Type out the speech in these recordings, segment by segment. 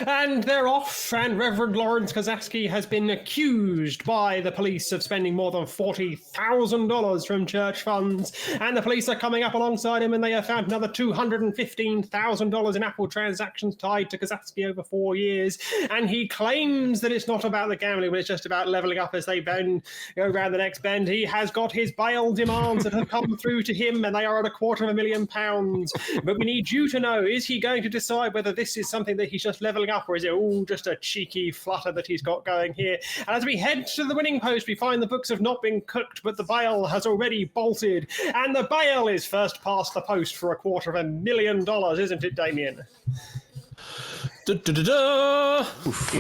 And they're off, and Reverend Lawrence Kozak has been accused by the police of spending more than $40,000 from church funds, and the police are coming up alongside him, and they have found another $215,000 in Apple transactions tied to Kozak over 4 years, and he claims that it's not about the gambling, but it's just about levelling up as they go around the next bend. He has got his bail demands that have come through to him, and they are at £250,000. But we need you to know, is he going to decide whether this is something that he's just levelling up, or is it all just a cheeky flutter that he's got going here? And as we head to the winning post, we find the books have not been cooked, but the bail has already bolted, and the bail is first past the post for $250,000, isn't it, Damien? He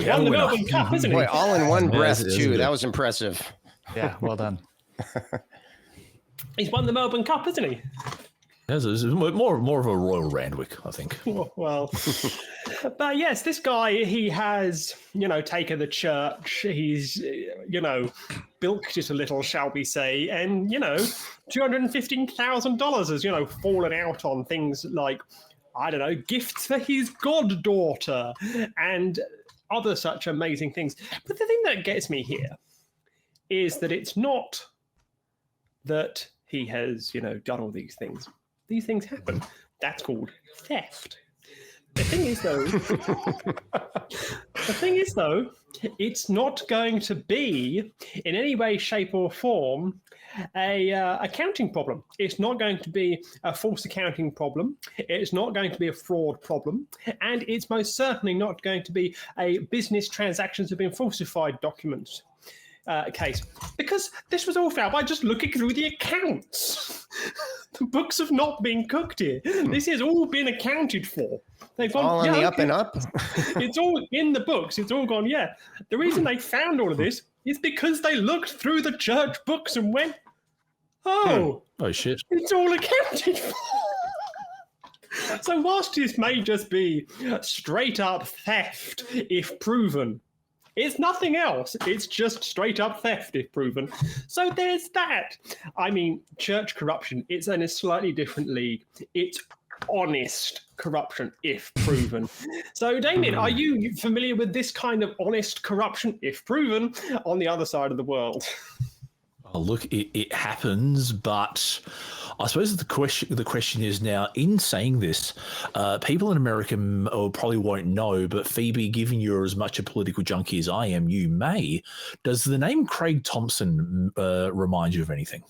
won the Melbourne Cup, isn't he? Boy, all in one breath, too. That was impressive. Yeah, well done. He's won the Melbourne Cup, isn't he? It's more of a Royal Randwick, I think. Well, but yes, this guy, he has, taken the church. He's, bilked it a little, shall we say. And, $215,000 has, fallen out on things like, I don't know, gifts for his goddaughter and other such amazing things. But the thing that gets me here is that it's not that he has, done all these things. These things happen. That's called theft. The thing is, though, it's not going to be in any way, shape, or form a accounting problem. It's not going to be a false accounting problem. It's not going to be a fraud problem, and it's most certainly not going to be a business transactions have been falsified documents case, because this was all found by just looking through the accounts. The books have not been cooked here. This has all been accounted for. They've gone, all on the up and up. It's all in the books. It's all gone, yeah. The reason they found all of this is because they looked through the church books and went, oh shit. It's all accounted for. So whilst this may just be straight up theft if proven, it's nothing else. It's just straight up theft if proven. So there's that. I mean, church corruption, it's in a slightly different league. It's honest corruption if proven. So Damien, are you familiar with this kind of honest corruption if proven on the other side of the world? Oh, look, it happens, but I suppose the question is now, in saying this, people in America probably won't know, but Phoebe, given you're as much a political junkie as I am, you may. Does the name Craig Thompson remind you of anything?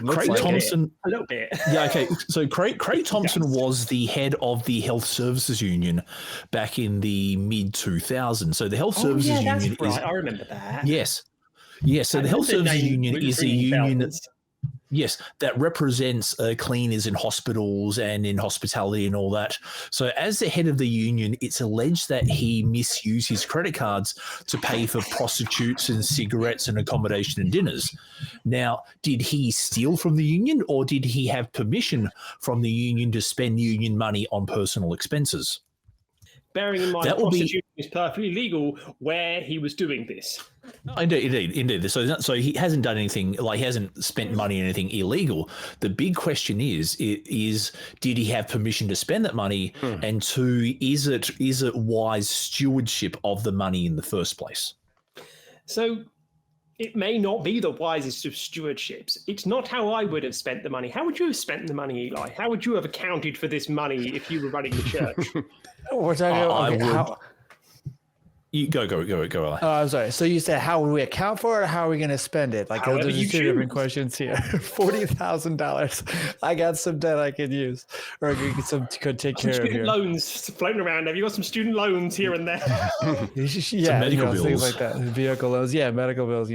Craig Thompson, a little bit. Yeah, okay. So Craig Thompson was the head of the Health Services Union back in the mid 2000s. So the Health Services Union that's right. is, I remember that. Yes. So the Health Services Union is a union that represents cleaners in hospitals and in hospitality and all that. So as the head of the union, it's alleged that he misused his credit cards to pay for prostitutes and cigarettes and accommodation and dinners. Now, did he steal from the union, or did he have permission from the union to spend union money on personal expenses? Bearing in mind, prostitution is perfectly legal where he was doing this. No, indeed. So he hasn't done anything, like he hasn't spent money on anything illegal. The big question is did he have permission to spend that money? And two, is it wise stewardship of the money in the first place? So it may not be the wisest of stewardships. It's not how I would have spent the money. How would you have spent the money, Eli? How would you have accounted for this money if you were running the church? We're talking about You go, Eli. Oh, I'm sorry. So you said how would we account for it, or how are we going to spend it? Like However there's two different questions here. $40,000. I got some debt I could use, or could take care of student here. Loans floating around. Have you got some student loans here and there? Yeah, medical bills, things like that. Vehicle loans, medical bills.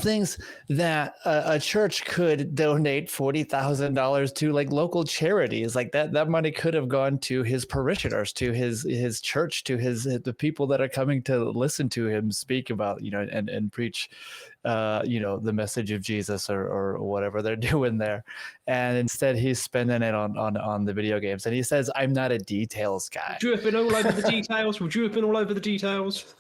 Things that a church could donate $40,000 to, like local charities, like that money could have gone to his parishioners, to his church, to the people that are coming to listen to him speak about, and preach, the message of Jesus or whatever they're doing there. And instead he's spending it on the video games. And he says, I'm not a details guy. Would you have been all over the details?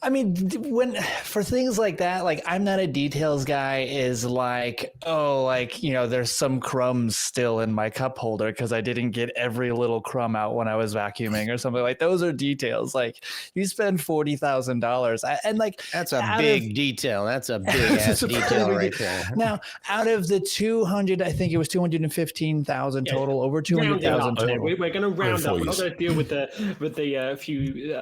I mean, when for things like that, like I'm not a details guy is like, oh, like, there's some crumbs still in my cup holder because I didn't get every little crumb out when I was vacuuming or something. Like those are details. Like you spend $40,000 and like that's a big detail. That's a big ass detail right there. Now, out of the 200, I think it was 215,000 total, over 200,000 total. We're going to round up. We're not going to deal with the few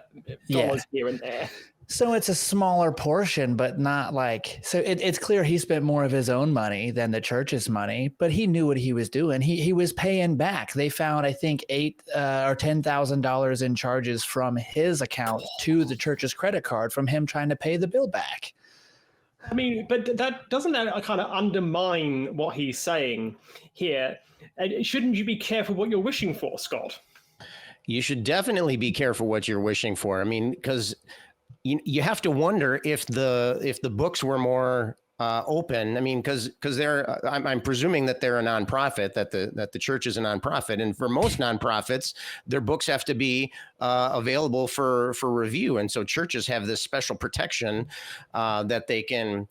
dollars here and there. So it's a smaller portion, but not like, so it's clear he spent more of his own money than the church's money, but he knew what he was doing. He was paying back. They found, I think, $8,000 or $10,000 in charges from his account to the church's credit card from him trying to pay the bill back. I mean, but that doesn't that kind of undermine what he's saying here? Shouldn't you be careful what you're wishing for, Scott? You should definitely be careful what you're wishing for. I mean, because you have to wonder if the books were more open. I mean, because I'm presuming that they're a nonprofit, that the church is a nonprofit, and for most nonprofits, their books have to be available for review, and so churches have this special protection that they can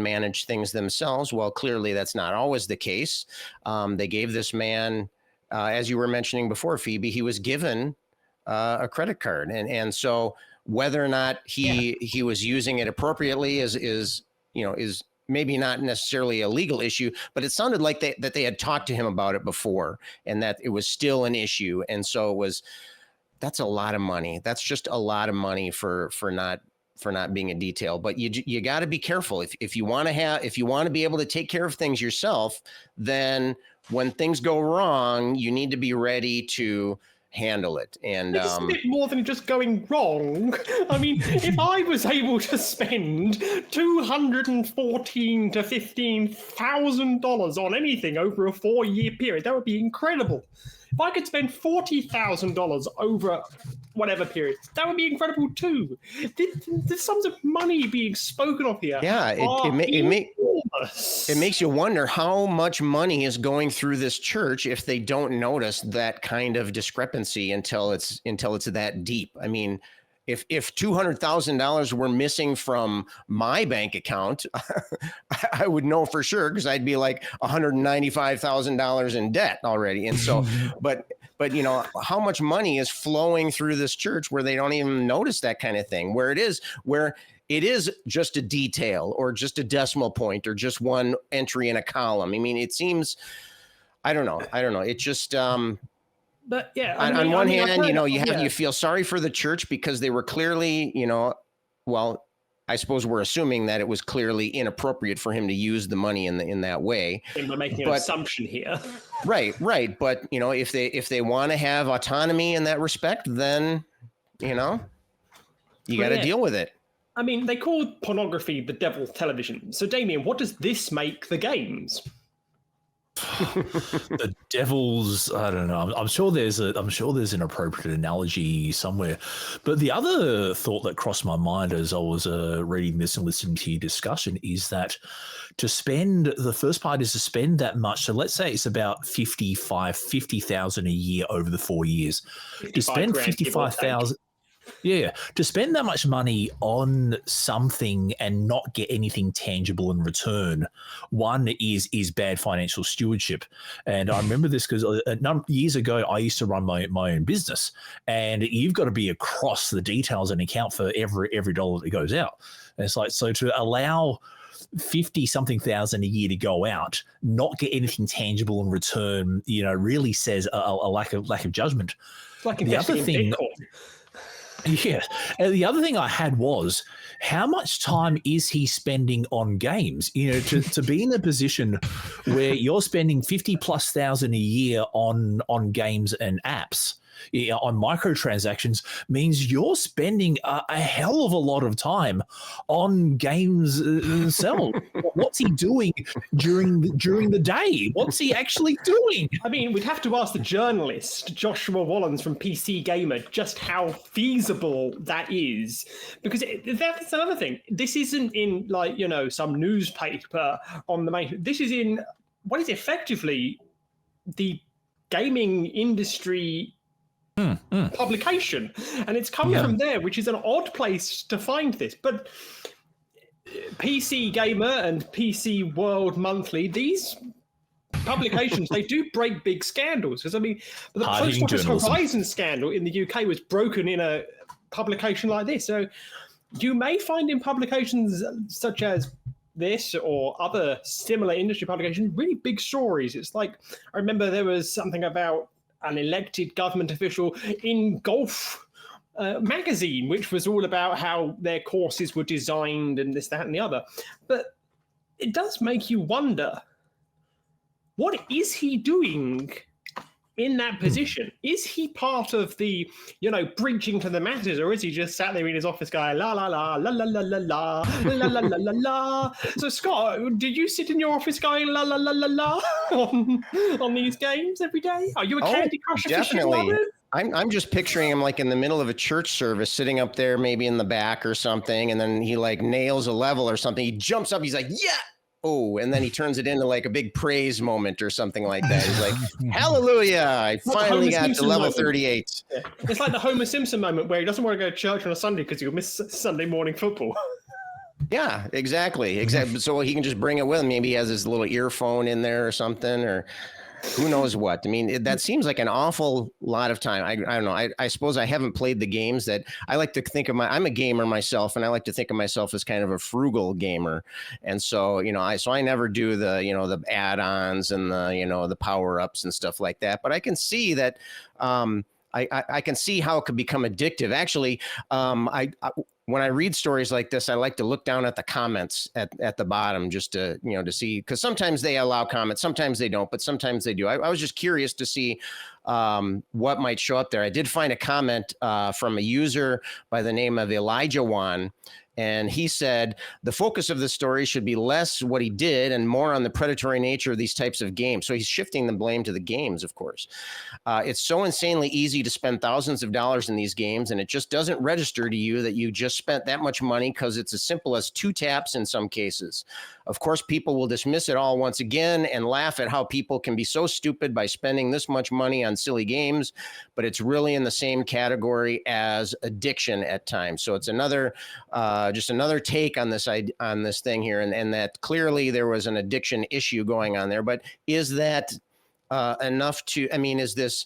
manage things themselves. Well, clearly that's not always the case. They gave this man, as you were mentioning before, Phoebe, he was given a credit card, and so whether or not he was using it appropriately is maybe not necessarily a legal issue, but it sounded like they had talked to him about it before and that it was still an issue. And so that's a lot of money. That's just a lot of money for not being a detail. But you got to be careful. If you want to be able to take care of things yourself, then when things go wrong, you need to be ready to handle it. And it's a bit more than just going wrong. I mean, if I was able to spend $214,000 to $15,000 on anything over a 4-year period, that would be incredible. If I could spend $40,000 over whatever period, that would be incredible too. The sums of money being spoken of here. Yeah, it makes you wonder how much money is going through this church if they don't notice that kind of discrepancy until it's that deep. I mean, if $200,000 were missing from my bank account, I would know for sure because I'd be like $195,000 in debt already. And so, but how much money is flowing through this church where they don't even notice that kind of thing, where it is just a detail or just a decimal point or just one entry in a column. I mean, it seems, I don't know. It just, but yeah, on one hand, you feel sorry for the church because they were clearly, well, I suppose we're assuming that it was clearly inappropriate for him to use the money in that way. And we're making an assumption here. Right. But if they want to have autonomy in that respect, then you got to deal with it. I mean, they called pornography the devil's television. So, Damien, what does this make the games? The devil's, I don't know. I'm sure there's an appropriate analogy somewhere. But the other thought that crossed my mind as I was reading this and listening to your discussion is that the first part is to spend that much. So let's say it's about 50,000 a year over the 4 years. To spend 55,000. Yeah, to spend that much money on something and not get anything tangible in return, one is bad financial stewardship. And I remember this because years ago, I used to run my own business, and you've got to be across the details and account for every dollar that goes out. And it's like, so to allow 50-something thousand a year to go out, not get anything tangible in return, really says a lack of judgment. It's like investing in Bitcoin. Yeah. And the other thing I had was, how much time is he spending on games? To be in a position where you're spending 50,000+ a year on games and apps, on microtransactions, means you're spending a hell of a lot of time on games themselves. What's he doing during the day? What's he actually doing? I mean, we'd have to ask the journalist Joshua Wallens from PC Gamer just how feasible that is, because that's another thing. This isn't in some newspaper on the main. This is in what is effectively the gaming industry publication, and it's come from there, which is an odd place to find this. But PC Gamer and PC World Monthly, these publications, they do break big scandals. Because I mean, the Post Office Horizon scandal in the UK was broken in a publication like this. So you may find in publications such as this or other similar industry publications really big stories. It's like, I remember there was something about an elected government official in golf magazine, which was all about how their courses were designed and this, that, and the other. But it does make you wonder, what is he doing in that position? Is he part of the, preaching to the masses, or is he just sat there in his office going, la, la, la, la, la, la, la, la, la, la, la, la, la? So, Scott, did you sit in your office going, la, la, la, la, la, on these games every day? Are you a Candy Crush definitely. I'm just picturing him like in the middle of a church service, sitting up there, maybe in the back or something, and then he like nails a level or something. He jumps up, he's like, yeah! Oh, and then he turns it into like a big praise moment or something like that. He's like, hallelujah, I finally got to level 38. Yeah. It's like the Homer Simpson moment where he doesn't want to go to church on a Sunday because he'll miss Sunday morning football. Yeah, exactly. So he can just bring it with him. Maybe he has his little earphone in there or something, or who knows what. I mean, that seems like an awful lot of time. I don't know. I suppose I haven't played the games that I like to think of. I'm a gamer myself, and I like to think of myself as kind of a frugal gamer. And so, I never do the, the add-ons and the power-ups and stuff like that. But I can see that, I can see how it could become addictive. Actually, when I read stories like this, I like to look down at the comments at the bottom just to, to see, because sometimes they allow comments, sometimes they don't, but sometimes they do. I was just curious to see what might show up there. I did find a comment from a user by the name of Elijah Wan. And he said, the focus of the story should be less what he did and more on the predatory nature of these types of games. So he's shifting the blame to the games, of course. It's so insanely easy to spend thousands of dollars in these games, and it just doesn't register to you that you just spent that much money because it's as simple as 2 taps in some cases. Of course, people will dismiss it all once again and laugh at how people can be so stupid by spending this much money on silly games, but it's really in the same category as addiction at times. So it's another just another take on this thing here, and that clearly there was an addiction issue going on there. But is that enough to? I mean, is this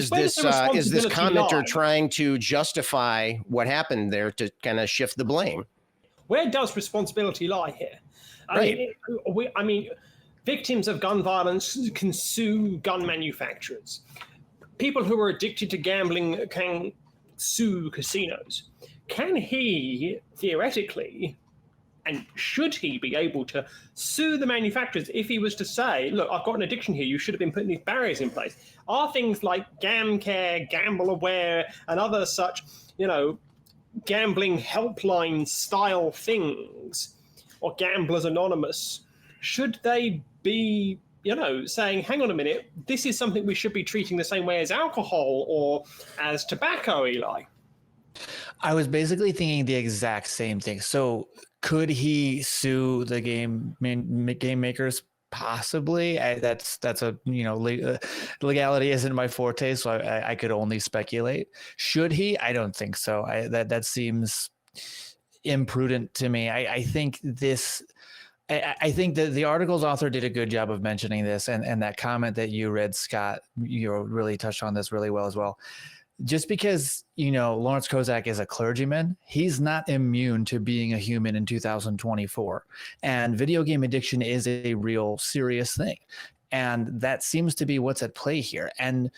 commenter trying to justify what happened there to kind of shift the blame? Where does responsibility lie here? I mean, victims of gun violence can sue gun manufacturers. People who are addicted to gambling can sue casinos. Can he theoretically, and should he be able to sue the manufacturers if he was to say, look, I've got an addiction here, you should have been putting these barriers in place? Are things like GamCare, Gamble Aware, and other such, gambling helpline style things, or Gamblers Anonymous, should they be, saying, hang on a minute, this is something we should be treating the same way as alcohol or as tobacco, Eli? I was basically thinking the exact same thing. So could he sue the game makers? Possibly. That's a, legality isn't my forte, so I could only speculate. Should he? I don't think so. That seems imprudent to me. I think that the article's author did a good job of mentioning this, and that comment that you read, Scott, you really touched on this really well as well. Just because, Lawrence Kozak is a clergyman, he's not immune to being a human in 2024. And video game addiction is a real serious thing. And that seems to be what's at play here. And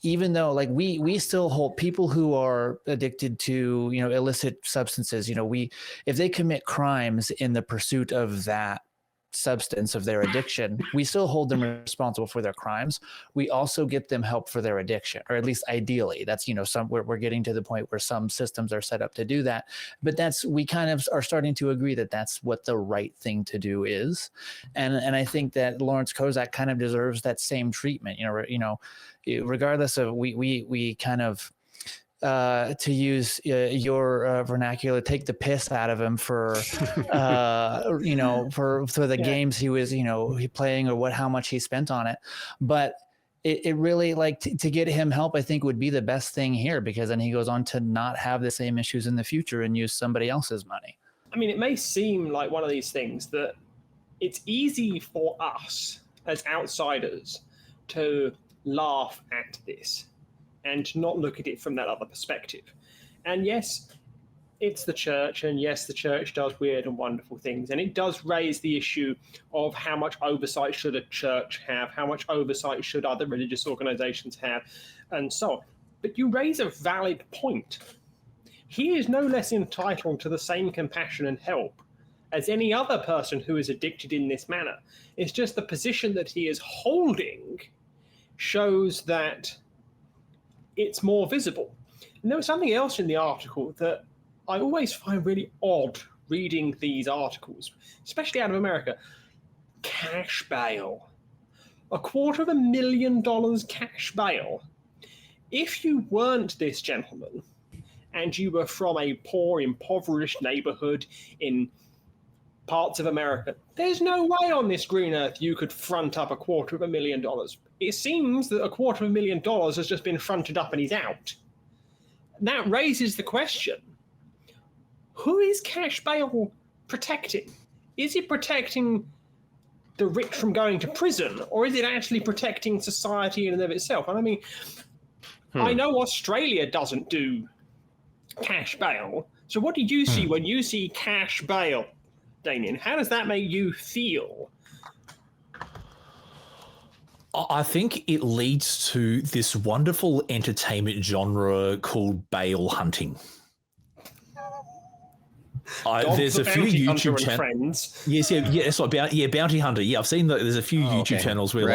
even though we still hold people who are addicted to, illicit substances, if they commit crimes in the pursuit of that substance of their addiction, we still hold them responsible for their crimes. We also get them help for their addiction, or at least ideally. That's, we're getting to the point where some systems are set up to do that. But we kind of are starting to agree that that's what the right thing to do is. And I think that Lawrence Kozak kind of deserves that same treatment, regardless of we kind of, to use your vernacular, take the piss out of him for the games he was, playing, or how much he spent on it. But it really like to get him help, I think would be the best thing here, because then he goes on to not have the same issues in the future and use somebody else's money. I mean, it may seem like one of these things that it's easy for us as outsiders to laugh at this and not look at it from that other perspective. And yes, it's the church, and yes, the church does weird and wonderful things, and it does raise the issue of how much oversight should a church have, how much oversight should other religious organizations have, and so on. But you raise a valid point. He is no less entitled to the same compassion and help as any other person who is addicted in this manner. It's just the position that he is holding shows that it's more visible. And there was something else in the article that I always find really odd reading these articles, especially out of America. Cash bail. $250,000 cash bail. If you weren't this gentleman and you were from a poor, impoverished neighborhood in parts of America, there's no way on this green earth you could front up $250,000. It seems that $250,000 has just been fronted up and he's out. That raises the question, who is cash bail protecting? Is it protecting the rich from going to prison, or is it actually protecting society in and of itself? And I mean, I know Australia doesn't do cash bail. So what do you see when you see cash bail, Damien? How does that make you feel? I think it leads to this wonderful entertainment genre called bail hunting. There's a few YouTube channels. Yes, it's like Bounty Hunter. Yeah, I've seen that. There's a few YouTube channels where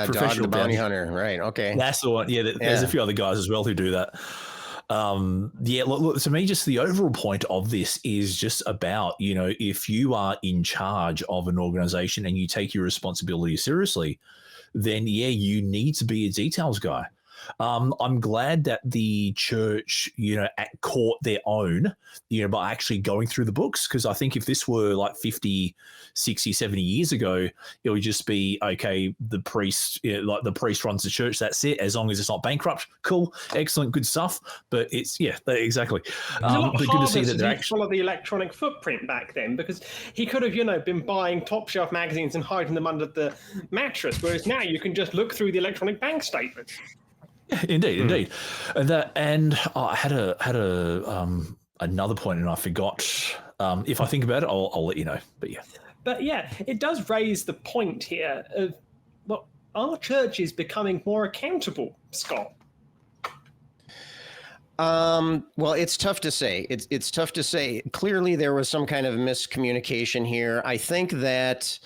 professional Dog the Bounty Hunter. Right. Okay. That's the one. Yeah, there's a few other guys as well who do that. Look, to me, just the overall point of this is just about, if you are in charge of an organization and you take your responsibility seriously, then you need to be a details guy. I'm glad that the church, caught their own, by actually going through the books. Because I think if this were like 50, 60, 70 years ago, it would just be, okay, the priest, like the priest runs the church. That's it. As long as it's not bankrupt. Cool. Excellent. Good stuff. But it's, exactly. But good to see that they're actually follow the electronic footprint back then, because he could have, been buying top shelf magazines and hiding them under the mattress. Whereas now you can just look through the electronic bank statement. Indeed. And I had another point and I forgot. If I think about it, I'll let you know. But it does raise the point here of, well, our church is becoming more accountable, Scott. Well, it's tough to say. It's tough to say. Clearly, there was some kind of miscommunication here. I think that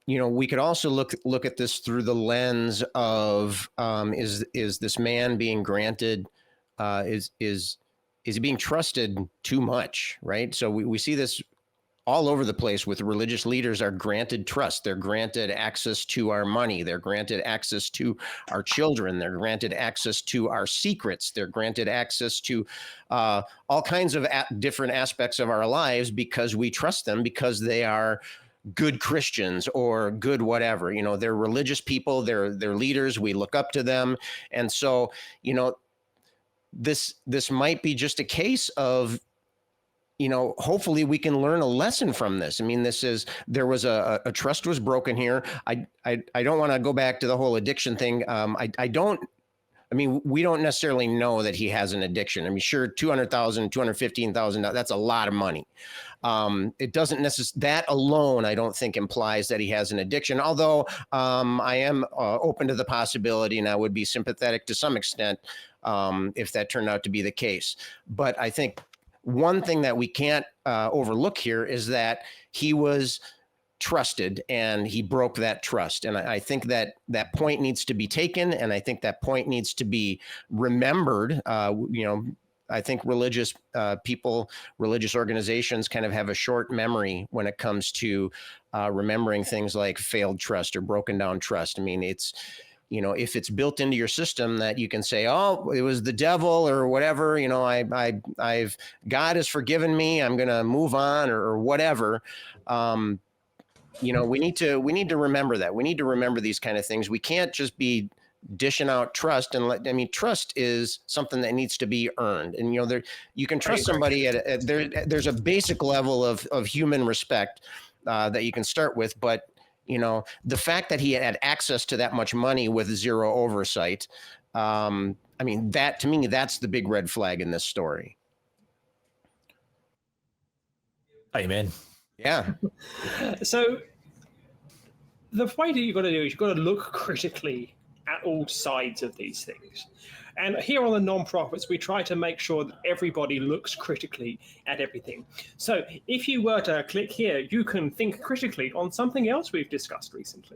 we could also look at this through the lens of is this man being granted is he being trusted too much, right? So we see this all over the place with religious leaders are granted trust. They're granted access to our money. They're granted access to our children. They're granted access to our secrets. They're granted access to all kinds of different aspects of our lives because we trust them, because they are good Christians or good whatever. They're religious people. They're leaders. We look up to them. And so, this might be just a case of, hopefully we can learn a lesson from this. I mean, there was a trust was broken here. I don't want to go back to the whole addiction thing. We don't necessarily know that he has an addiction. I mean, sure, $200,000, $215,000, that's a lot of money. It doesn't necessarily, that alone, I don't think implies that he has an addiction. Although I am open to the possibility, and I would be sympathetic to some extent if that turned out to be the case. But I think one thing that we can't overlook here is that he was trusted and he broke that trust. And I think that point needs to be taken. And I think that point needs to be remembered. I think religious people, religious organizations kind of have a short memory when it comes to remembering things like failed trust or broken down trust. I mean, it's, if it's built into your system that you can say, oh, it was the devil or whatever, I've God has forgiven me, I'm going to move on or whatever. We need to remember that. We need to remember these kind of things. We can't just be dishing out trust. And trust is something that needs to be earned. And, you can trust somebody there's a basic level of human respect that you can start with. But, the fact that he had access to that much money with zero oversight, that to me, that's the big red flag in this story. Amen. Yeah. So the way that you've got to do is you've got to look critically at all sides of these things. And here on the non-profits, we try to make sure that everybody looks critically at everything. So if you were to click here, you can think critically on something else we've discussed recently.